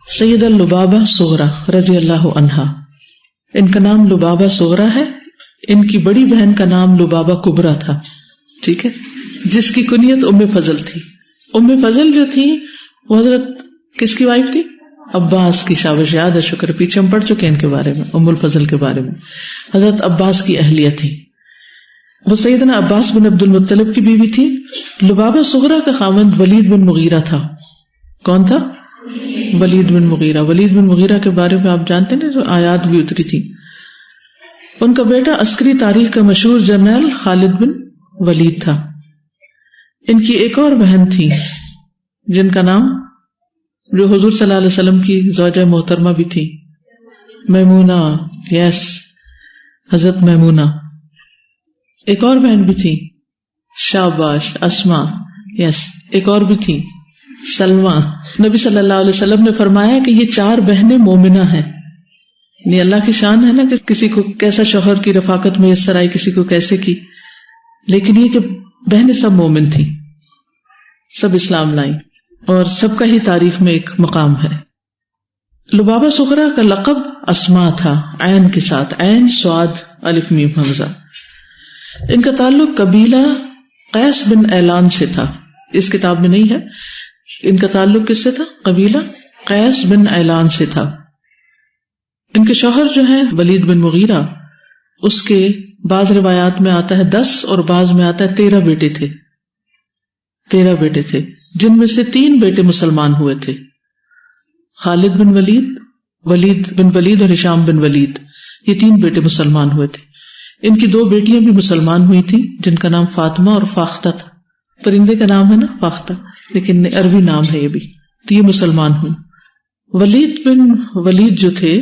سیدہ لبابہ صغرا رضی اللہ عنہا، ان کا نام لبابہ صغرا ہے. ان کی بڑی بہن کا نام لبابہ کبرا تھا، ٹھیک ہے، جس کی کنیت ام فضل تھی. ام فضل جو تھی وہ حضرت کس کی وائف تھی؟ عباس کی. شاباش، یاد ہے، شکر. پیچھے ہم پڑھ چکے ہیں ان کے بارے میں، ام الفضل کے بارے میں. حضرت عباس کی اہلیہ تھی. وہ سیدنا عباس بن عبد المطلب کی بیوی تھی. لبابہ صغرا کا خاوند ولید بن مغیرہ تھا. کون تھا؟ ولید بن مغیرہ. ولید بن مغیرہ کے بارے میں آپ جانتے ہیں جو آیات بھی اتری تھی. ان کا بیٹا عسکری تاریخ کا مشہور جرنیل خالد بن ولید تھا. ان کی ایک اور بہن تھی جن کا نام، جو حضور صلی اللہ علیہ وسلم کی زوجہ محترمہ بھی تھی، میمونہ. یس، حضرت میمونہ. ایک اور بہن بھی تھی، شاباش، اسما. یس، ایک اور بھی تھی، سلمہ. نبی صلی اللہ علیہ وسلم نے فرمایا کہ یہ 4 بہنیں مومنہ ہیں. یعنی اللہ کی شان ہے نا کہ کسی کو کیسا شوہر کی رفاقت میسر آئی، کسی کو کیسے کی، لیکن یہ کہ بہنیں سب مومن تھیں، سب اسلام لائیں، اور سب کا ہی تاریخ میں ایک مقام ہے. لبابہ صغرا کا لقب اسما تھا، عین کے ساتھ، عین صاد الف میم حمزہ. ان کا تعلق قبیلہ قیس بن اعلان سے تھا. اس کتاب میں نہیں ہے. ان کا تعلق کس سے تھا؟ قبیلہ قیس بن اعلان سے تھا. ان کے شوہر جو ہیں ولید بن مغیرہ، اس کے بعض روایات میں آتا ہے 10 اور بعض میں آتا ہے 13 بیٹے تھے. 13 بیٹے تھے، جن میں سے 3 بیٹے مسلمان ہوئے تھے. خالد بن ولید، ولید بن ولید اور ہشام بن ولید، یہ 3 بیٹے مسلمان ہوئے تھے. ان کی 2 بیٹیاں بھی مسلمان ہوئی تھیں جن کا نام فاطمہ اور فاختہ تھا. پرندے کا نام ہے نا فاختہ، لیکن عربی نام ہے یہ بھی. تو یہ مسلمان ہوئی. ولید بن ولید جو تھے،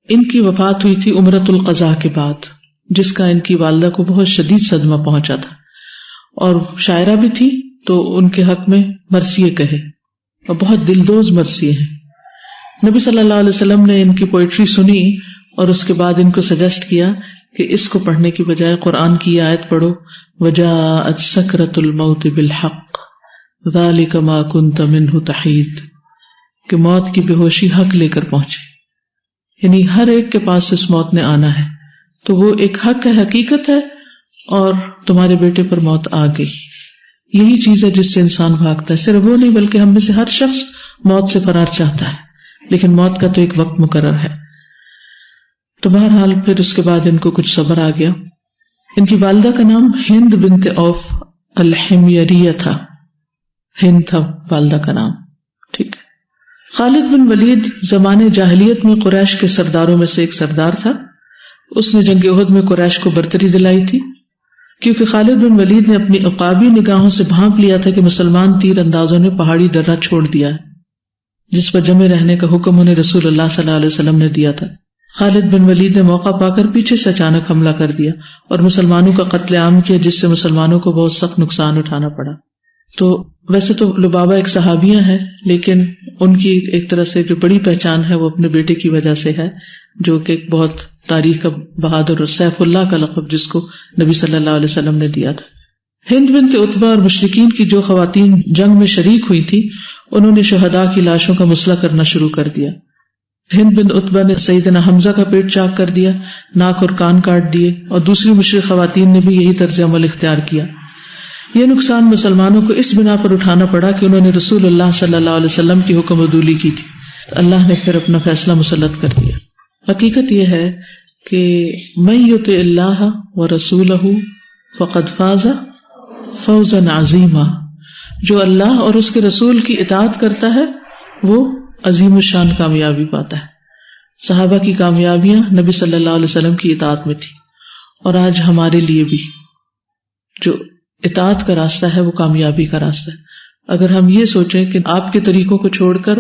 ان کی وفات ہوئی تھی عمرۃ القضاء کے بعد، جس کا ان کی والدہ کو بہت شدید صدمہ پہنچا تھا، اور شاعرہ بھی تھی، تو ان کے حق میں مرثیے کہے، اور بہت دلدوز مرثیے ہیں. نبی صلی اللہ علیہ وسلم نے ان کی پوئٹری سنی اور اس کے بعد ان کو سجیسٹ کیا کہ اس کو پڑھنے کی بجائے قرآن کی آیت پڑھو، وجاءت سکرۃ الموت بالحق ذلک ما کنت منہ تحید، کہ موت کی بے ہوشی حق لے کر پہنچے. یعنی ہر ایک کے پاس اس موت نے آنا ہے، تو وہ ایک حق ہے، حقیقت ہے، اور تمہارے بیٹے پر موت آ گئی. یہی چیز ہے جس سے انسان بھاگتا ہے. صرف وہ نہیں بلکہ ہم میں سے ہر شخص موت سے فرار چاہتا ہے، لیکن موت کا تو ایک وقت مقرر ہے. تو بہرحال پھر اس کے بعد ان کو کچھ صبر آ گیا. ان کی والدہ کا نام ہند بنت عوف الحمیریہ تھا. ہند تھا والدہ کا نام، ٹھیک. خالد بن ولید زمانے جاہلیت میں قریش کے سرداروں میں سے ایک سردار تھا. اس نے جنگ احد میں قریش کو برتری دلائی تھی، کیونکہ خالد بن ولید نے اپنی عقابی نگاہوں سے بھانپ لیا تھا کہ مسلمان تیر اندازوں نے پہاڑی درہ چھوڑ دیا ہے، جس پر جمع رہنے کا حکم انہیں رسول اللہ صلی اللہ علیہ وسلم نے دیا تھا. خالد بن ولید نے موقع پا کر پیچھے سے اچانک حملہ کر دیا اور مسلمانوں کا قتل عام کیا، جس سے مسلمانوں کو بہت سخت نقصان اٹھانا پڑا. تو ویسے تو لبابہ ایک صحابیہ ہیں، لیکن ان کی ایک طرح سے جو بڑی پہچان ہے وہ اپنے بیٹے کی وجہ سے ہے، جو کہ ایک بہت تاریخ کا بہادر اور سیف اللہ کا لقب جس کو نبی صلی اللہ علیہ وسلم نے دیا تھا. ہند بنت عتبہ اور مشرکین کی جو خواتین جنگ میں شریک ہوئی تھی، انہوں نے شہداء کی لاشوں کا مسئلہ کرنا شروع کر دیا. ہند بن عتبہ نے سیدنا حمزہ کا پیٹ چاک کر دیا، ناک اور کان کاٹ دیے، اور دوسری مشرک خواتین نے بھی یہی طرز عمل اختیار کیا. یہ نقصان مسلمانوں کو اس بنا پر اٹھانا پڑا کہ انہوں نے رسول اللہ صلی اللہ علیہ وسلم کی حکم عدولی کی تھی. اللہ نے پھر اپنا فیصلہ مسلط کر دیا. حقیقت یہ ہے کہ من یطع اللہ ورسولہ فقد فاز فوزا عظیما، جو اللہ اور اس کے رسول کی اطاعت کرتا ہے وہ عظیم الشان کامیابی پاتا ہے. صحابہ کی کامیابیاں نبی صلی اللہ علیہ وسلم کی اطاعت میں تھی، اور آج ہمارے لیے بھی جو اطاعت کا راستہ ہے وہ کامیابی کا راستہ ہے. اگر ہم یہ سوچیں کہ آپ کے طریقوں کو چھوڑ کر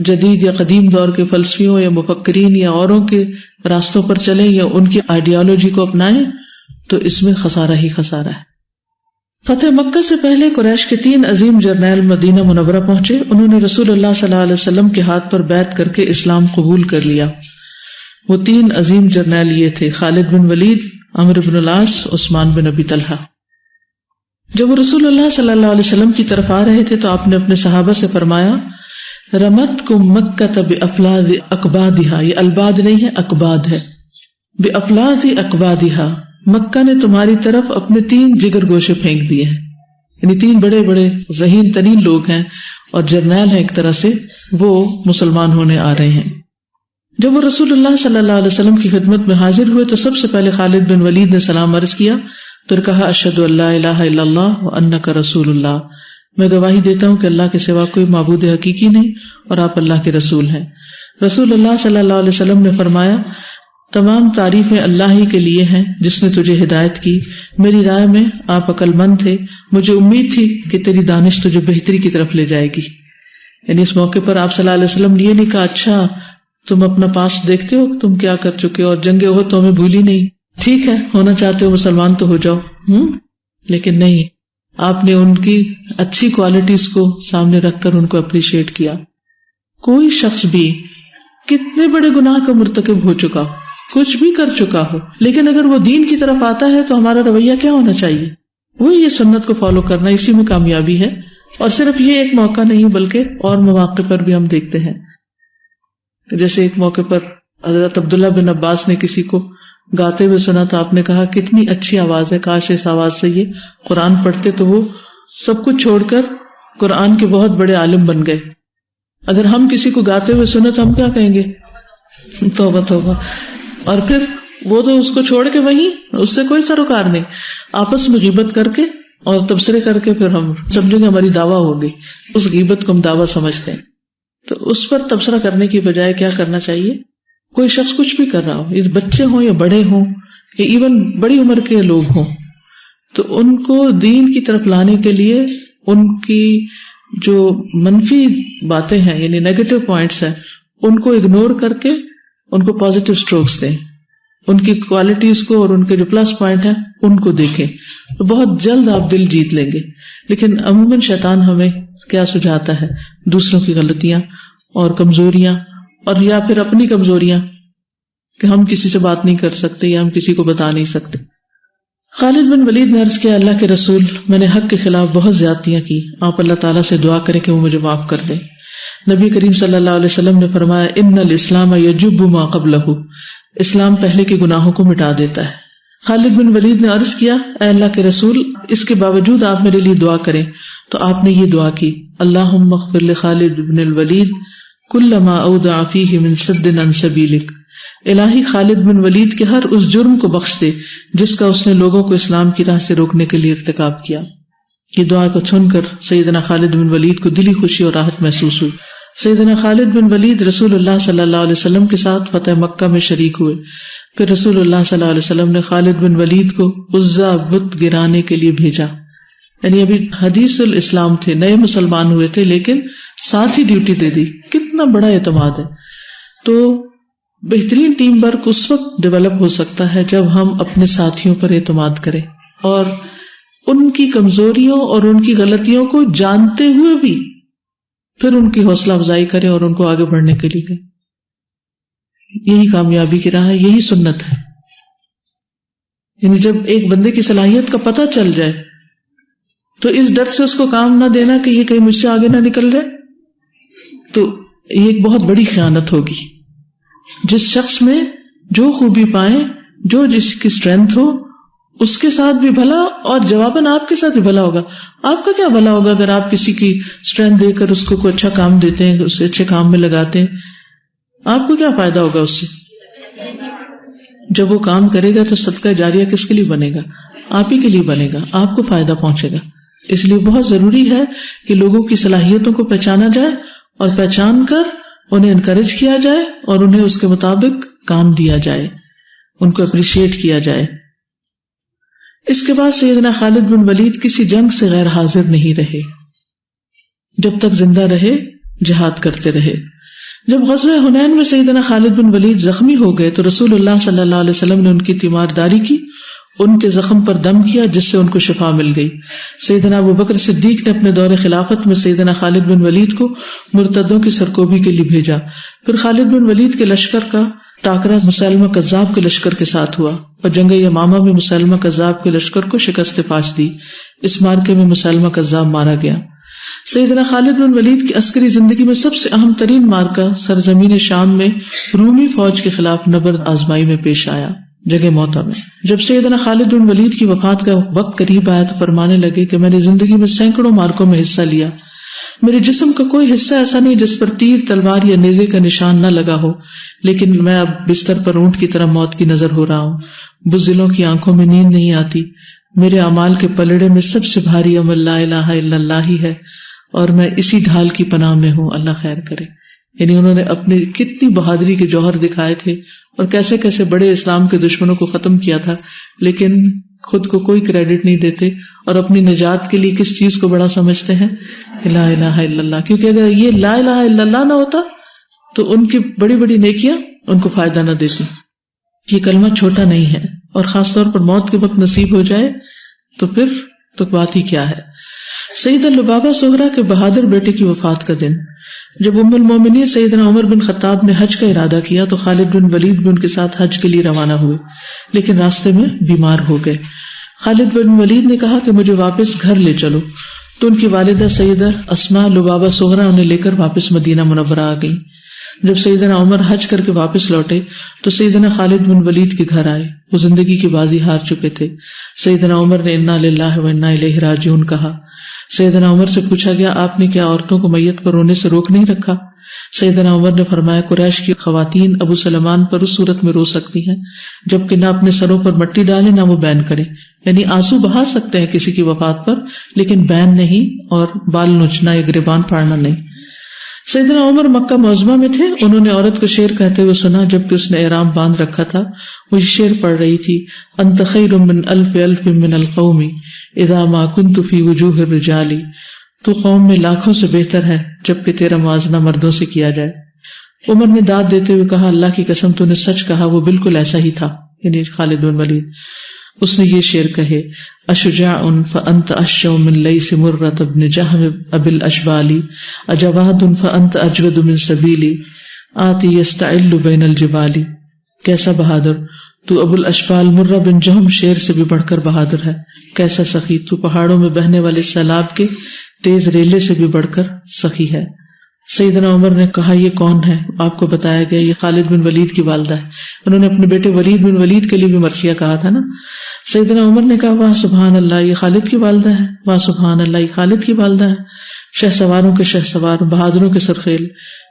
جدید یا قدیم دور کے فلسفیوں یا مفکرین یا اوروں کے راستوں پر چلیں یا ان کی آئیڈیالوجی کو اپنائیں، تو اس میں خسارہ ہی خسارہ ہے. فتح مکہ سے پہلے قریش کے 3 عظیم جرنیل مدینہ منورہ پہنچے. انہوں نے رسول اللہ صلی اللہ علیہ وسلم کے ہاتھ پر بیعت کر کے اسلام قبول کر لیا. وہ 3 عظیم جرنیل یہ تھے: خالد بن ولید، عمرو بن العاص، عثمان بن ابی طلحہ. جب وہ رسول اللہ صلی اللہ علیہ وسلم کی طرف آ رہے تھے تو آپ نے اپنے صحابہ سے فرمایا رمتکم مکۃ بافلاذ اکبادھا، یہ الباد نہیں ہے اکباد ہے، بافلاذ اکبادھا، مکہ نے تمہاری طرف اپنے 3 جگر گوشے پھینک دیے ہیں، یعنی 3 بڑے بڑے ذہین ترین لوگ ہیں اور جرنیل ہیں ایک طرح سے، وہ مسلمان ہونے آ رہے ہیں۔ جب وہ رسول اللہ صلی اللہ علیہ وسلم کی خدمت میں حاضر ہوئے تو سب سے پہلے خالد بن ولید نے سلام عرض کیا، پھر کہا اشہد ان لا الہ الا اللہ وانک رسول اللہ، میں گواہی دیتا ہوں کہ اللہ کے سوا کوئی معبود حقیقی نہیں اور آپ اللہ کے رسول ہیں۔ رسول اللہ صلی اللہ علیہ وسلم نے فرمایا تمام تعریفیں اللہ ہی کے لیے ہیں جس نے تجھے ہدایت کی، میری رائے میں آپ عقل مند تھے، مجھے امید تھی کہ تیری دانش تجھے بہتری کی طرف لے جائے گی۔ یعنی اس موقع پر آپ صلی اللہ علیہ وسلم نے یہ نہیں کہا اچھا تم اپنا پاسٹ دیکھتے ہو تم کیا کر چکے ہو اور جنگ احد تو ہمیں بھولی نہیں، ٹھیک ہے ہونا چاہتے ہو مسلمان تو ہو جاؤ، لیکن نہیں، آپ نے ان کی اچھی کوالٹیز کو سامنے رکھ کر ان کو اپریشیٹ کیا۔ کوئی شخص بھی کتنے بڑے گناہ کا مرتکب ہو چکا ہو، کچھ بھی کر چکا ہو، لیکن اگر وہ دین کی طرف آتا ہے تو ہمارا رویہ کیا ہونا چاہیے؟ وہی یہ سنت کو فالو کرنا، اسی میں کامیابی ہے۔ اور صرف یہ ایک موقع نہیں بلکہ اور مواقع پر بھی ہم دیکھتے ہیں، جیسے ایک موقع پر حضرت عبداللہ بن عباس نے کسی کو گاتے ہوئے سنا تو آپ نے کہا کتنی اچھی آواز ہے، کاش اس آواز سے یہ قرآن پڑھتے تو وہ سب کچھ چھوڑ کر قرآن کے بہت بڑے عالم بن گئے۔ اگر ہم کسی کو گاتے ہوئے سنیں تو ہم کیا کہیں گے؟ توبہ توبہ۔ اور پھر وہ تو اس کو چھوڑ کے وہیں اس سے کوئی سروکار نہیں، آپس میں غیبت کر کے اور تبصرے کر کے پھر ہم سمجھیں گے ہماری دعویٰ ہوگی، اس غیبت کو ہم دعویٰ سمجھتے ہیں۔ تو اس پر تبصرہ کرنے کی بجائے کیا کرنا چاہیے؟ کوئی شخص کچھ بھی کر رہا ہو، یہ بچے ہوں یا بڑے ہوں یا ایون بڑی عمر کے لوگ ہوں، تو ان کو دین کی طرف لانے کے لیے ان کی جو منفی باتیں ہیں یعنی نیگیٹو پوائنٹس ہیں ان کو اگنور کر کے ان کو پازیٹو سٹروکس دیں، ان کی کوالٹیز کو اور ان کے جو پلس پوائنٹ ہیں ان کو دیکھیں، تو بہت جلد آپ دل جیت لیں گے۔ لیکن عموماً شیطان ہمیں کیا سجھاتا ہے؟ دوسروں کی غلطیاں اور کمزوریاں اور یا پھر اپنی کمزوریاں، کہ ہم کسی سے بات نہیں کر سکتے یا ہم کسی کو بتا نہیں سکتے۔ خالد بن ولید نے عرض کیا اللہ کے رسول میں نے حق کے خلاف بہت زیادتیاں کی، آپ اللہ تعالیٰ سے دعا کریں کہ وہ مجھے معاف کر دے۔ نبی کریم صلی اللہ علیہ وسلم نے فرمایا ان الاسلام یجب ما قبلہ، اسلام پہلے کے گناہوں کو مٹا دیتا ہے۔ خالد بن ولید نے عرض کیا اے اللہ کے رسول اس کے باوجود آپ میرے لیے دعا کریں، تو آپ نے یہ دعا کی اللہم اغفر لخالد بن الولید کل ما اودع فیہ من صد عن سبیلک، الہی خالد بن ولید کے ہر اس جرم کو بخش دے جس کا اس نے لوگوں کو اسلام کی راہ سے روکنے کے لیے ارتکاب کیا۔ یہ دعا کو سن کر سیدنا خالد بن ولید کو دلی خوشی اور راحت محسوس ہوئی۔ سیدنا خالد بن ولید رسول اللہ صلی اللہ علیہ وسلم کے ساتھ فتح مکہ میں شریک ہوئے۔ پھر رسول اللہ صلی اللہ علیہ وسلم نے خالد بن ولید کو عزا بت گرانے کے لیے بھیجا، یعنی ابھی حدیث الاسلام تھے، نئے مسلمان ہوئے تھے، لیکن ساتھ ہی ڈیوٹی دے دی۔ کتنا بڑا اعتماد ہے۔ تو بہترین ٹیم ورک اس وقت ڈیولپ ہو سکتا ہے جب ہم اپنے ساتھیوں پر اعتماد کریں اور ان کی کمزوریوں اور ان کی غلطیوں کو جانتے ہوئے بھی پھر ان کی حوصلہ افزائی کریں اور ان کو آگے بڑھنے کے لیے کہیں۔ یہی کامیابی کی راہ ہے، یہی سنت ہے۔ یعنی جب ایک بندے کی صلاحیت کا پتہ چل جائے تو اس ڈر سے اس کو کام نہ دینا کہ یہ کہیں مجھ سے آگے نہ نکل جائے، تو یہ ایک بہت بڑی خیانت ہوگی۔ جس شخص میں جو خوبی پائیں، جو جس کی اسٹرینتھ ہو اس کے ساتھ بھی بھلا، اور جواباً آپ کے ساتھ بھی بھلا ہوگا۔ آپ کا کیا بھلا ہوگا اگر آپ کسی کی اسٹرینتھ دے کر اس کو کوئی اچھا کام دیتے ہیں، اسے اچھے کام میں لگاتے ہیں، آپ کو کیا فائدہ ہوگا اس سے؟ جب وہ کام کرے گا تو صدقہ جاریہ کس کے لیے بنے گا؟ آپ ہی کے لیے بنے گا، آپ کو فائدہ پہنچے گا۔ اس لیے بہت ضروری ہے کہ لوگوں کی صلاحیتوں کو پہچانا جائے اور پہچان کر انہیں انکریج کیا جائے اور انہیں اس کے مطابق کام دیا جائے، ان کو اپریشیٹ کیا جائے۔ اس کے بعد سیدنا خالد بن ولید کسی جنگ سے غیر حاضر نہیں رہے، جب تک زندہ رہے جہاد کرتے رہے۔ جب غزوہ حنین میں سیدنا خالد بن ولید زخمی ہو گئے تو رسول اللہ صلی اللہ علیہ وسلم نے ان کی تیمارداری کی، ان کے زخم پر دم کیا جس سے ان کو شفا مل گئی۔ سیدنا ابوبکر صدیق نے اپنے دور خلافت میں سیدنا خالد بن ولید کو مرتدوں کی سرکوبی کے لیے بھیجا۔ پھر خالد بن ولید کے لشکر کا ٹاکرا مسلمہ کذاب کے لشکر کے ساتھ ہوا اور جنگ یمامہ میں مسلمہ کذاب کے لشکر کو شکست پاش دی۔ اس مارکے میں مسلمہ کذاب مارا گیا۔ سیدنا خالد بن ولید کی عسکری زندگی میں سب سے اہم ترین مارکہ سرزمین شام میں رومی فوج کے خلاف نبرد آزمائی میں پیش آیا، جگہ موتا میں۔ جب سیدنا خالد بن ولید کی وفات کا وقت قریب آیا تو فرمانے لگے کہ میں نے زندگی میں سینکڑوں مارکوں میں حصہ لیا، میرے جسم کا کوئی حصہ ایسا نہیں جس پر تیر، تلوار یا نیزے کا نشان نہ لگا ہو، لیکن میں اب بستر پر اونٹ کی طرح موت کی نظر ہو رہا ہوں، بزدلوں کی آنکھوں میں نیند نہیں آتی، میرے اعمال کے پلڑے میں سب سے بھاری عمل لا الہ الا اللہ ہی ہے، اور میں اسی ڈھال کی پناہ میں ہوں، اللہ خیر کرے۔ یعنی انہوں نے اپنی کتنی بہادری کے جوہر دکھائے تھے اور کیسے کیسے بڑے اسلام کے دشمنوں کو ختم کیا تھا، لیکن خود کو کوئی کریڈٹ نہیں دیتے اور اپنی نجات کے لیے کس چیز کو بڑا سمجھتے ہیں؟ لا الہ الا اللہ۔ کیونکہ اگر یہ لا الہ الا اللہ نہ ہوتا تو ان کی بڑی بڑی نیکیاں ان کو فائدہ نہ دیتی۔ یہ کلمہ چھوٹا نہیں ہے، اور خاص طور پر موت کے وقت نصیب ہو جائے تو پھر تو بات ہی کیا ہے۔ سیدہ لبابہ صغرا کے بہادر بیٹے کی وفات کا دن، جب ام المومنین سیدنا عمر بن خطاب نے حج کا ارادہ کیا تو خالد بن ولید بھی ان کے ساتھ حج کے لیے روانہ ہوئے، لیکن راستے میں بیمار ہو گئے۔ خالد بن ولید نے کہا کہ مجھے واپس گھر لے چلو، تو ان کی والدہ سیدہ اسماء لبابہ صغرا انہیں لے کر واپس مدینہ منورہ آ گئی۔ جب سیدنا عمر حج کر کے واپس لوٹے تو سیدنا خالد بن ولید کے گھر آئے، وہ زندگی کی بازی ہار چکے تھے۔ سیدنا عمر نے انا للہ و انا الیہ راجعون کہا۔ سیدنا عمر سے پوچھا گیا آپ نے کیا عورتوں کو میت پر رونے سے روک نہیں رکھا؟ سیدنا عمر نے فرمایا قریش کی خواتین ابو سلمان پر اس صورت میں رو سکتی ہیں جبکہ نہ اپنے سروں پر مٹی ڈالیں نہ وہ بین کریں، یعنی آنسو بہا سکتے ہیں کسی کی وفات پر لیکن بین نہیں، اور بال نوچنا یا گریبان پھاڑنا نہیں۔ سیدنا عمر مکہ معظمہ میں تھے، انہوں نے عورت کو شعر کہتے ہوئے سنا جبکہ اس نے احرام باندھ رکھا تھا۔ وہ شعر پڑھ رہی تھی، انت خیر من الف الف من القوم اذا ما كنت في وجوه الرجال، تو قوم میں لاکھوں سے بہتر ہے جبکہ تیرا موازنہ مردوں سے کیا جائے۔ عمر نے داد دیتے ہوئے کہا اللہ کی قسم تو نے سچ کہا، وہ بالکل ایسا ہی تھا، یعنی خالد بن ولید۔ اس نے یہ شعر کہے، اشجاع فانت اشجع من لیث مرۃ بن جہم ابی الاشبال، اجواد فانت اجود من سبیلی آتی یستعل بین الجبال۔ کیسا بہادر تو ابو الاشبال مرہ بن جہم شیر سے بھی بڑھ کر بہادر ہے، کیسا سخی تو پہاڑوں میں بہنے والے سیلاب کے تیز ریلے سے بھی بڑھ کر سخی ہے۔ سیدنا عمر نے کہا یہ کون ہے؟ آپ کو بتایا گیا یہ خالد بن ولید کی والدہ ہے۔ انہوں نے اپنے بیٹے ولید بن ولید کے لیے بھی مرثیہ کہا تھا نا۔ سیدنا عمر نے کہا واہ سبحان اللہ یہ خالد کی والدہ ہے، واہ سبحان اللہ یہ خالد کی والدہ ہے، شہ سواروں کے شہ سوار، بہادروں کے سرخیل،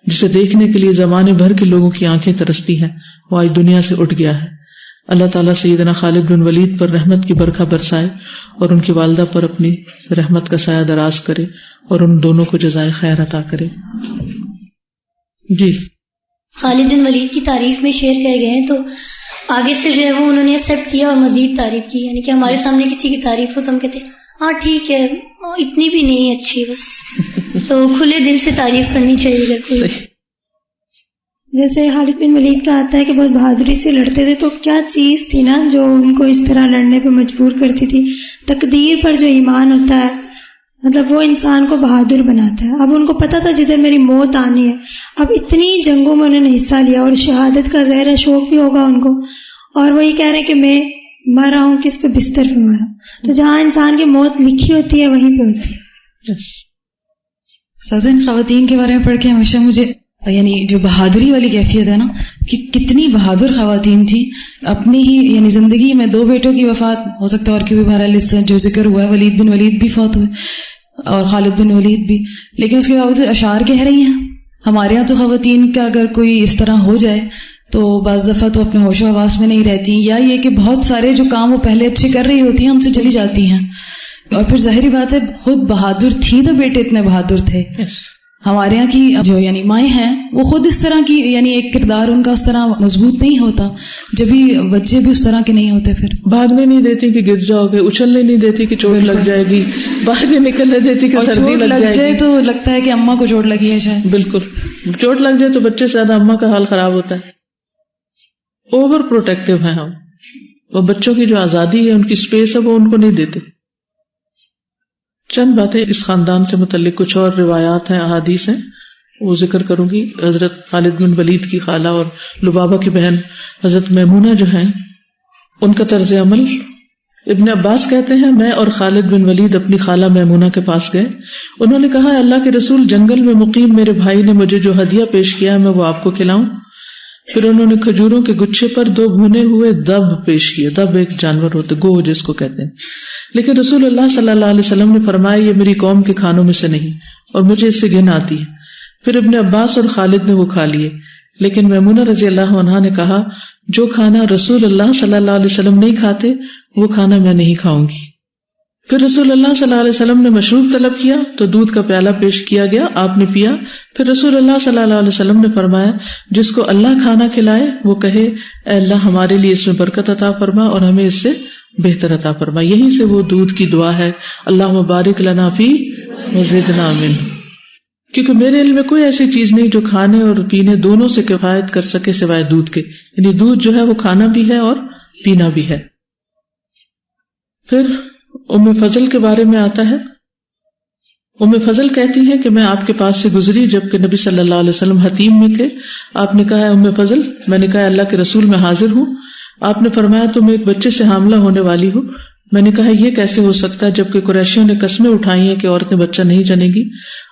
جسے دیکھنے کے لیے زمانے بھر کے لوگوں کی آنکھیں ترستی ہیں، وہ آج دنیا سے اٹھ گیا ہے۔ اللہ تعالیٰ سیدنا خالد بن ولید پر رحمت کی برکھا برسائے اور ان کی والدہ پر اپنی رحمت کا سایہ دراز کرے اور ان دونوں کو جزائے خیر عطا کرے۔ جی خالد بن ولید کی تعریف میں شعر کہے گئے ہیں تو آگے سے جو ہے وہ انہوں نے ایکسیپٹ کیا اور مزید تعریف کی، یعنی کہ ہمارے سامنے کسی کی تعریف ہو تو ہم کہتے ہیں ہاں ٹھیک ہے اتنی بھی نہیں اچھی، بس تو کھلے دل سے تعریف کرنی چاہیے اگر کوئی۔ جیسے خالد بن ولید کا آتا ہے کہ بہت بہادری سے لڑتے تھے، تو کیا چیز تھی نا جو ان کو اس طرح لڑنے پہ مجبور کرتی تھی؟ تقدیر پر جو ایمان ہوتا ہے، مطلب وہ انسان کو بہادر بناتا ہے۔ اب ان کو پتا تھا جدھر میری موت آنی ہے، اب اتنی جنگوں میں انہوں نے حصہ لیا اور شہادت کا ظاہر شوق بھی ہوگا ان کو، اور وہ یہ کہہ رہے ہیں کہ میں مر رہا ہوں کس پہ؟ بستر پہ مر رہا ہوں۔ تو جہاں انسان کی موت لکھی ہوتی ہے وہیں پہ ہوتی ہے۔ سازن خواتین کے بارے میں پڑھ کے ہمیشہ مجھے یعنی جو بہادری والی کیفیت ہے نا کہ کتنی بہادر خواتین تھی، اپنی ہی یعنی زندگی میں 2 بیٹوں کی وفات، ہو سکتا ہے اور کی بھی بہرحال اس سے جو ذکر ہوا ہے ولید بن ولید بھی فوت ہوئے اور خالد بن ولید بھی، لیکن اس کے باوجود اشعار کہہ رہی ہیں۔ ہمارے ہاں تو خواتین کا اگر کوئی اس طرح ہو جائے تو بعض دفعہ تو اپنے ہوش و حواس میں نہیں رہتی، یا یہ کہ بہت سارے جو کام وہ پہلے اچھے کر رہی ہوتی ہیں ہم سے چلی جاتی ہیں، اور پھر ظاہری بات ہے خود بہادر تھی تو بیٹے اتنے بہادر تھے۔ ہمارے یہاں کی جو یعنی مائیں ہیں وہ خود اس طرح کی یعنی ایک کردار ان کا اس طرح مضبوط نہیں ہوتا، جبھی بچے بھی اس طرح کے نہیں ہوتے، پھر بھاگنے نہیں دیتی کہ گر جاؤ گے، اچھلنے نہیں دیتی کہ چوٹ لگ جائے گی، باہر نہیں نکلنے دیتی کہ سردی لگ جائے گی، تو لگتا ہے کہ اماں کو چوٹ لگی ہے شاید۔ بالکل چوٹ لگ جائے تو بچے سے زیادہ اماں کا حال خراب ہوتا ہے۔ اوور پروٹیکٹیو ہیں ہم، وہ بچوں کی جو آزادی ہے ان کی اسپیس ہے وہ ان کو نہیں دیتے۔ چند باتیں اس خاندان سے متعلق، کچھ اور روایات ہیں، احادیث ہیں، وہ ذکر کروں گی۔ حضرت خالد بن ولید کی خالہ اور لبابہ کی بہن حضرت میمونہ جو ہیں ان کا طرز عمل ابن عباس کہتے ہیں میں اور خالد بن ولید اپنی خالہ میمونہ کے پاس گئے. انہوں نے کہا اللہ کے رسول جنگل میں مقیم میرے بھائی نے مجھے جو ہدیہ پیش کیا ہے میں وہ آپ کو کھلاؤں؟ پھر انہوں نے کھجوروں کے گچھے پر 2 بھنے ہوئے دب پیش کیے. دب ایک جانور ہوتے گو جس کو کہتے ہیں. لیکن رسول اللہ صلی اللہ علیہ وسلم نے فرمایا یہ میری قوم کے کھانوں میں سے نہیں اور مجھے اس سے گھن آتی ہے. پھر ابن عباس اور خالد نے وہ کھا لیے. لیکن میمونہ رضی اللہ عنہا نے کہا جو کھانا رسول اللہ صلی اللہ علیہ وسلم نہیں کھاتے وہ کھانا میں نہیں کھاؤں گی. پھر رسول اللہ صلی اللہ علیہ وسلم نے مشروب طلب کیا تو دودھ کا پیالہ پیش کیا گیا, آپ نے پیا. پھر رسول اللہ صلی اللہ علیہ وسلم نے فرمایا جس کو اللہ کھانا کھلائے وہ کہے اے اللہ ہمارے لیے اس میں برکت عطا فرما اور ہمیں اس سے بہتر عطا فرما. یہیں سے وہ دودھ کی دعا ہے اللہم بارک لنا فی وزدنا منہ, کیونکہ میرے علم میں کوئی ایسی چیز نہیں جو کھانے اور پینے دونوں سے کفایت کر سکے سوائے دودھ کے. یعنی دودھ جو ہے وہ کھانا بھی ہے اور پینا بھی ہے. پھر ام فضل کے بارے میں آتا ہے. ام فضل کہتی ہے کہ میں آپ کے پاس سے گزری جبکہ نبی صلی اللہ علیہ وسلم حتیم میں تھے. آپ نے کہا ام فضل, میں نے کہا اللہ کے رسول میں حاضر ہوں. آپ نے فرمایا تم ایک بچے سے حاملہ ہونے والی ہو. میں نے کہا یہ کیسے ہو سکتا ہے جبکہ قریشیوں نے قسمیں اٹھائی ہیں کہ عورتیں بچہ نہیں جنیں گی.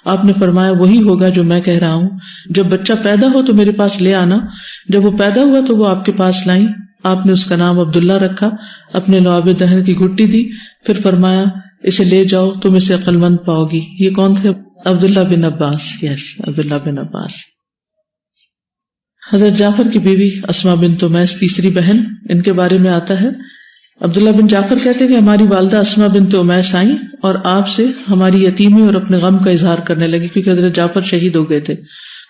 آپ نے فرمایا وہی ہوگا جو میں کہہ رہا ہوں, جب بچہ پیدا ہو تو میرے پاس لے آنا. جب وہ پیدا ہوا تو وہ آپ کے پاس لائیں. آپ نے اس کا نام عبداللہ رکھا, اپنے لعاب دہن کی گھٹی دی, پھر فرمایا اسے لے جاؤ تم اسے عقل مند پاؤ گی. یہ کون تھے؟ عبداللہ بن عباس. عبداللہ بن عباس. حضرت جعفر کی بیوی اسماء بنت امیس تیسری بہن, ان کے بارے میں آتا ہے عبداللہ بن جعفر کہتے کہ ہماری والدہ اسماء بنت امیس آئیں اور آپ سے ہماری یتیمی اور اپنے غم کا اظہار کرنے لگی کیونکہ حضرت جعفر شہید ہو گئے تھے.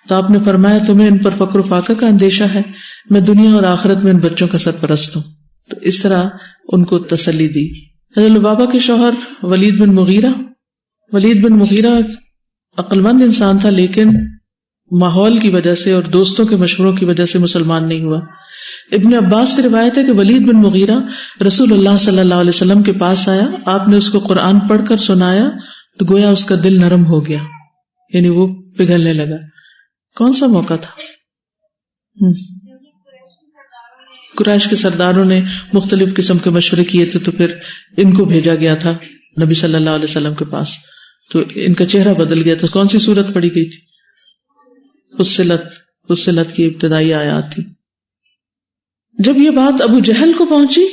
تو آپ نے فرمایا تمہیں ان پر فقر و فاقہ کا اندیشہ ہے, میں دنیا اور آخرت میں ان بچوں کا سرپرست ہوں. تو اس طرح ان کو تسلی دی. حضرت لبابہ کے شوہر ولید بن مغیرہ عقل مند انسان تھا لیکن ماحول کی وجہ سے اور دوستوں کے مشوروں کی وجہ سے مسلمان نہیں ہوا. ابن عباس سے روایت ہے کہ ولید بن مغیرہ رسول اللہ صلی اللہ علیہ وسلم کے پاس آیا, آپ نے اس کو قرآن پڑھ کر سنایا تو گویا اس کا دل نرم ہو گیا, یعنی وہ پگھلنے لگا. کون سا موقع تھا؟ قریش کے سرداروں نے مختلف قسم کے مشورے کیے تھے تو پھر ان کو بھیجا گیا تھا نبی صلی اللہ علیہ وسلم کے پاس, تو ان کا چہرہ بدل گیا تھا. کون سی صورت پڑھی گئی تھی؟ فصلت کی ابتدائی آیات تھی. جب یہ بات ابو جہل کو پہنچی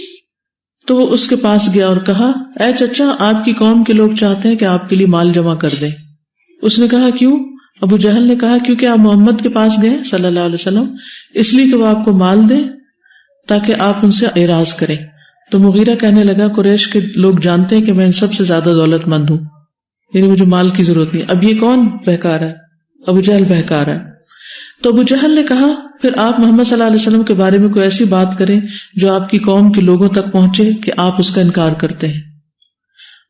تو وہ اس کے پاس گیا اور کہا اے چچا, آپ کی قوم کے لوگ چاہتے ہیں کہ آپ کے لیے مال جمع کر دیں. اس نے کہا کیوں؟ ابو جہل نے کہا کیونکہ آپ محمد کے پاس گئے صلی اللہ علیہ وسلم, اس لیے کہ وہ آپ کو مال دیں تاکہ آپ ان سے اعراض کریں. تو مغیرہ کہنے لگا قریش کے لوگ جانتے ہیں کہ میں ان سب سے زیادہ دولت مند ہوں, یعنی مجھے مال کی ضرورت نہیں. اب یہ کون بہکا رہا ہے؟ ابو جہل بہکا رہا ہے. تو ابو جہل نے کہا پھر آپ محمد صلی اللہ علیہ وسلم کے بارے میں کوئی ایسی بات کریں جو آپ کی قوم کے لوگوں تک پہنچے کہ آپ اس کا انکار کرتے ہیں.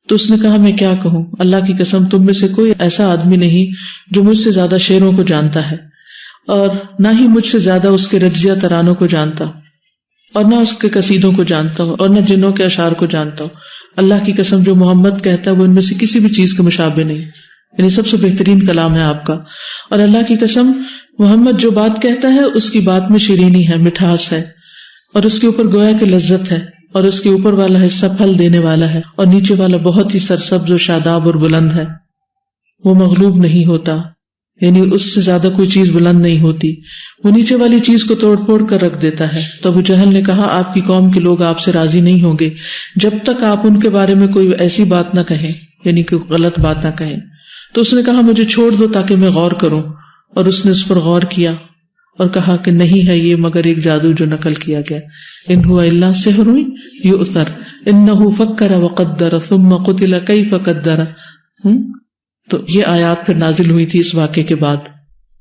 تو اس نے کہا میں کیا کہوں, اللہ کی قسم تم میں سے کوئی ایسا آدمی نہیں جو مجھ سے زیادہ شعروں کو جانتا ہے اور نہ ہی مجھ سے زیادہ اس کے رجزیہ ترانوں کو جانتا اور نہ اس کے قصیدوں کو جانتا ہوں اور نہ جنوں کے اشعار کو جانتا ہوں. اللہ کی قسم جو محمد کہتا ہے وہ ان میں سے کسی بھی چیز کے مشابہ نہیں, یعنی سب سے بہترین کلام ہے آپ کا. اور اللہ کی قسم محمد جو بات کہتا ہے اس کی بات میں شیرینی ہے, مٹھاس ہے, اور اس کے اوپر گویا کہ لذت ہے, اور اس کے اوپر والا حصہ پھل دینے والا ہے اور نیچے والا بہت ہی سرسبز و شاداب اور بلند ہے. وہ مغلوب نہیں ہوتا, یعنی اس سے زیادہ کوئی چیز بلند نہیں ہوتی, وہ نیچے والی چیز کو توڑ پھوڑ کر رکھ دیتا ہے. تو ابو جہل نے کہا آپ کی قوم کے لوگ آپ سے راضی نہیں ہوں گے جب تک آپ ان کے بارے میں کوئی ایسی بات نہ کہیں, یعنی کوئی غلط بات نہ کہیں. تو اس نے کہا مجھے چھوڑ دو تاکہ میں غور کروں, اور اس نے اس پر غور کیا اور کہا کہ نہیں ہے یہ مگر ایک جادو جو نقل کیا گیا. ان هو الا سحر یؤثر انه فکر وقدر ثم قتل کیف قدر. تو یہ آیات پھر نازل ہوئی تھی اس واقعے کے بعد.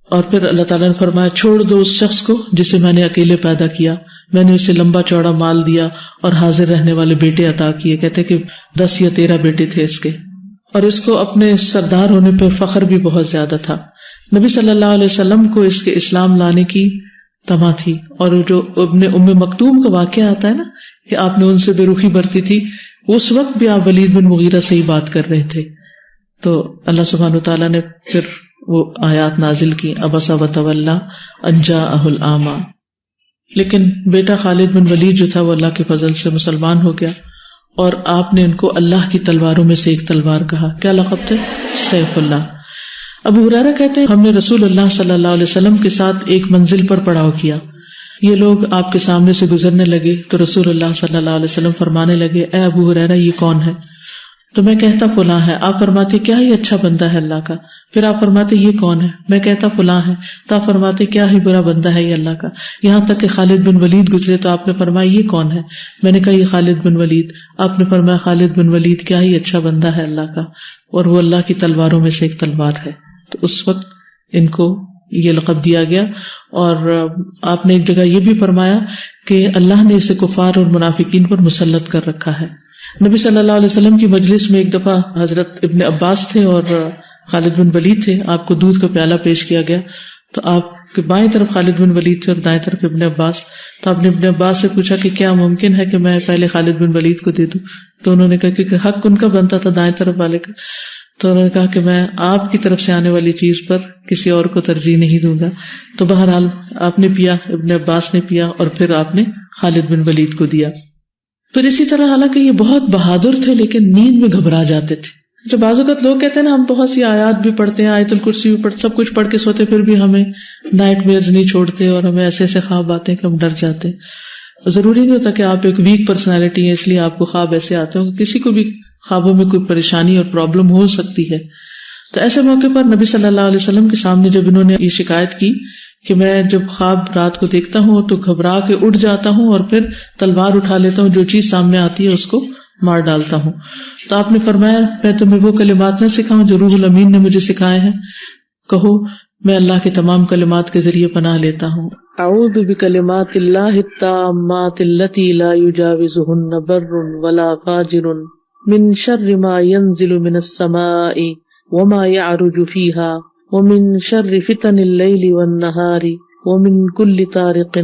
اور پھر اللہ تعالیٰ نے فرمایا چھوڑ دو اس شخص کو جسے میں نے اکیلے پیدا کیا, میں نے اسے لمبا چوڑا مال دیا اور حاضر رہنے والے بیٹے عطا کیے. کہتے کہ 10 یا 13 بیٹے تھے اس کے, اور اس کو اپنے سردار ہونے پر فخر بھی بہت زیادہ تھا. نبی صلی اللہ علیہ وسلم کو اس کے اسلام لانے کی تما تھی. اور جو ابن ام مکتوم کا واقعہ آتا ہے نا کہ آپ نے ان سے بے رخی برتی تھی, اس وقت بھی آپ ولید بن مغیرہ سے ہی بات کر رہے تھے. تو اللہ سبحانہ وتعالیٰ نے پھر وہ آیات نازل کی عبس وتولی ان جاءہ الاعمی. لیکن بیٹا خالد بن ولید جو تھا وہ اللہ کے فضل سے مسلمان ہو گیا اور آپ نے ان کو اللہ کی تلواروں میں سے ایک تلوار کہا. کیا لقب تھے؟ سیف اللہ. ابو ہریرہ کہتے ہیں ہم نے رسول اللہ صلی اللہ علیہ وسلم کے ساتھ ایک منزل پر پڑاؤ کیا. یہ لوگ آپ کے سامنے سے گزرنے لگے تو رسول اللہ صلی اللہ علیہ وسلم فرمانے لگے اے ابو ہریرہ یہ کون ہے؟ تو میں کہتا فلاں ہے. آپ فرماتے کیا ہی اچھا بندہ ہے اللہ کا. پھر آپ فرماتے یہ کون ہے؟ میں کہتا فلاں ہے. تو آپ فرماتے کیا ہی برا بندہ ہے یہ اللہ کا. یہاں تک کہ خالد بن ولید گزرے تو آپ نے فرمایا یہ کون ہے؟ میں نے کہا یہ خالد بن ولید. آپ نے فرمایا خالد بن ولید کیا ہی اچھا بندہ ہے اللہ کا، اور وہ اللہ کی تلواروں میں سے ایک تلوار ہے. تو اس وقت ان کو یہ لقب دیا گیا. اور آپ نے ایک جگہ یہ بھی فرمایا کہ اللہ نے اسے کفار اور منافقین پر مسلط کر رکھا ہے. نبی صلی اللہ علیہ وسلم کی مجلس میں ایک دفعہ حضرت ابن عباس تھے اور خالد بن ولید تھے. آپ کو دودھ کا پیالہ پیش کیا گیا تو آپ کے بائیں طرف خالد بن ولید تھے اور دائیں طرف ابن عباس. تو آپ نے ابن عباس سے پوچھا کہ کیا ممکن ہے کہ میں پہلے خالد بن ولید کو دے دوں؟ تو انہوں نے کہا کہ حق ان کا بنتا تھا دائیں طرف والے کا. تو انہوں نے کہا کہ میں آپ کی طرف سے آنے والی چیز پر کسی اور کو ترجیح نہیں دوں گا. تو بہرحال آپ نے پیا، ابن عباس نے پیا، اور پھر آپ نے خالد بن ولید کو دیا. پھر اسی طرح حالانکہ یہ بہت بہادر تھے لیکن نیند میں گھبرا جاتے تھے. جو بعض اوقات لوگ کہتے ہیں نا ہم بہت سی آیات بھی پڑھتے ہیں، آیت الکرسی بھی پڑھتے، سب کچھ پڑھ کے سوتے، پھر بھی ہمیں نائٹ میئرز نہیں چھوڑتے اور ہمیں ایسے ایسے خواب آتے ہیں کہ ہم ڈر جاتے ہیں. ضروری نہیں ہوتا کہ آپ ایک ویک پرسنالٹی ہیں اس لیے آپ کو خواب ایسے آتے ہوں. کسی کو بھی خوابوں میں کوئی پریشانی اور پرابلم ہو سکتی ہے. تو ایسے موقع پر نبی صلی اللہ علیہ وسلم کے سامنے جب انہوں نے یہ شکایت کی کہ میں جب خواب رات کو دیکھتا ہوں تو گھبرا کے اٹھ جاتا ہوں اور پھر تلوار اٹھا لیتا ہوں، جو چیز سامنے آتی ہے اس کو مار ڈالتا ہوں. تو آپ نے فرمایا میں تمہیں وہ کلمات نہ سکھاؤں جو روح الامین نے مجھے سکھائے ہیں؟ کہو میں اللہ کے تمام کلمات کے ذریعے پناہ لیتا ہوں. اعوذ بکلمات اللہ التامات التی لا یجاوزہن بر ولا فاجر من شر ما ينزل من السماء وما يعرج فيها ومن شر فتن اللیل والنہار ومن کل طارق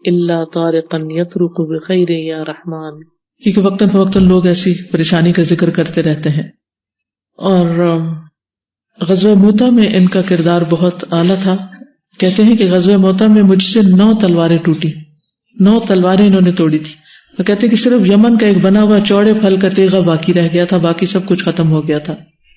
الا طارقا یطرق بخیر یا رحمان. کیونکہ وقتاً فوقتاً لوگ ایسی پریشانی کا ذکر کرتے رہتے ہیں. اور غزوہ موتا میں ان کا کردار بہت اعلیٰ تھا. کہتے ہیں کہ غزوہ موتا میں مجھ سے 9 تلواریں ٹوٹی، 9 تلواریں انہوں نے توڑی تھی. اور کہتے ہیں کہ صرف یمن کا ایک بنا ہوا چوڑے پھل کا تیغہ باقی رہ گیا تھا، باقی سب کچھ ختم ہو گیا تھا.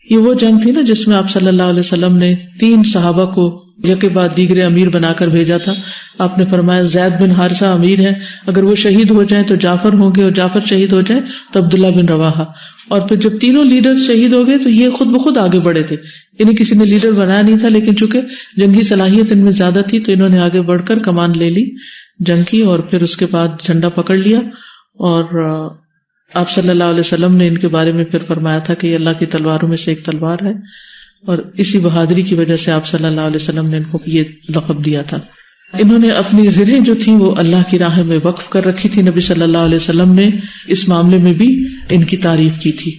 یہ وہ جنگ تھی نا جس میں آپ صلی اللہ علیہ وسلم نے 3 صحابہ کو یکے بعد دیگرے امیر بنا کر بھیجا تھا. آپ نے فرمایا زید بن حارثہ امیر ہیں، اگر وہ شہید ہو جائیں تو جعفر ہوں گے، اور جعفر شہید ہو جائیں تو عبداللہ بن رواحہ. اور پھر جب تینوں لیڈر شہید ہو گئے تو یہ خود بخود آگے بڑھے تھے. انہیں کسی نے لیڈر بنایا نہیں تھا، لیکن چونکہ جنگی صلاحیت ان میں زیادہ تھی تو انہوں نے آگے بڑھ کر کمان لے لی جنگ کی، اور پھر اس کے بعد جھنڈا پکڑ لیا. اور آپ صلی اللہ علیہ وسلم نے ان کے بارے میں پھر فرمایا تھا کہ یہ اللہ کی تلواروں میں سے ایک تلوار ہے. اور اسی بہادری کی وجہ سے آپ صلی اللہ علیہ وسلم نے ان کو یہ لقب دیا تھا. انہوں نے اپنی زرہیں جو تھیں وہ اللہ کی راہ میں وقف کر رکھی تھی. نبی صلی اللہ علیہ وسلم نے اس معاملے میں بھی ان کی تعریف کی تھی.